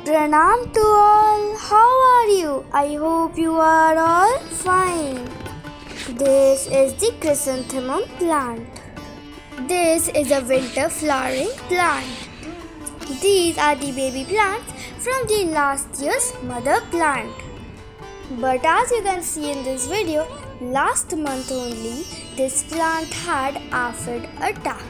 Pranam to all, how are you? I hope you are all fine. This is the chrysanthemum plant. This is a winter flowering plant. These are the baby plants from the last year's mother plant. But as you can see in this video, last month only this plant had aphid attack.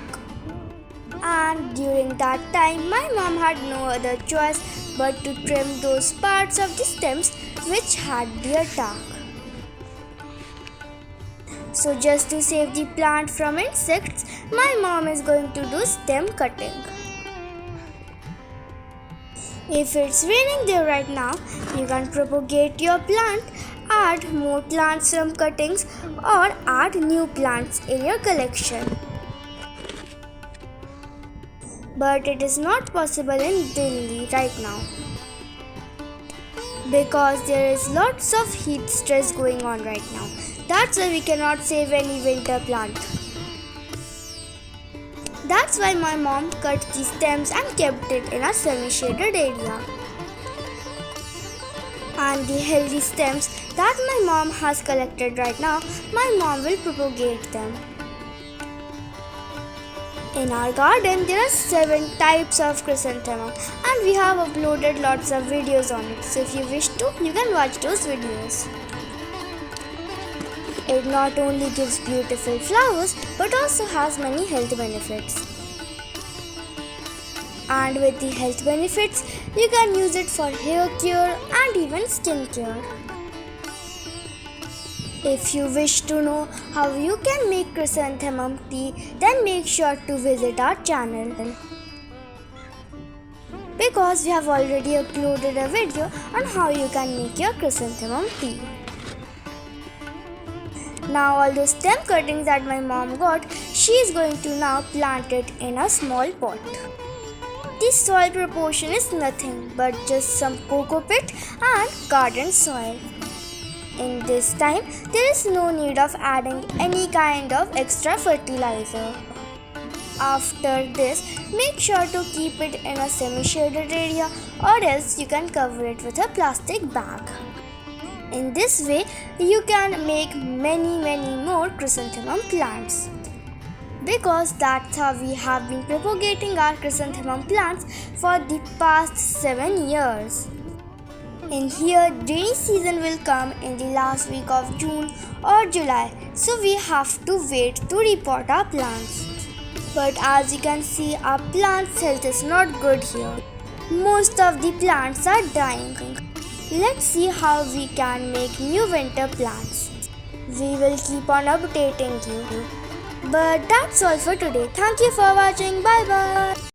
And during that time my mom had no other choice but to trim those parts of the stems which had the attack. So just to save the plant from insects, my mom is going to do stem cutting. If it's raining there right now, you can propagate your plant, add more plants from cuttings or add new plants in your collection. But it is not possible in Delhi right now because there is lots of heat stress going on right now. That's why we cannot save any winter plant. That's why my mom cut the stems and kept it in a semi-shaded area. And the healthy stems that my mom has collected right now, my mom will propagate them. In our garden, there are 7 types of chrysanthemum and we have uploaded lots of videos on it. So if you wish to, you can watch those videos. It not only gives beautiful flowers but also has many health benefits. And with the health benefits, you can use it for hair care and even skin care. If you wish to know how you can make chrysanthemum tea, then make sure to visit our channel. Because we have already uploaded a video on how you can make your chrysanthemum tea. Now all those stem cuttings that my mom got, she is going to now plant it in a small pot. The soil proportion is nothing but just some coco pit and garden soil. In this time, there is no need of adding any kind of extra fertilizer. After this, make sure to keep it in a semi-shaded area or else you can cover it with a plastic bag. In this way, you can make many more chrysanthemum plants. Because that's how we have been propagating our chrysanthemum plants for the past 7 years. In here, rainy season will come in the last week of June or July, so we have to wait to repot our plants. But as you can see, our plants' health is not good here. Most of the plants are dying. Let's see how we can make new winter plants. We will keep on updating you. But that's all for today. Thank you for watching. Bye bye.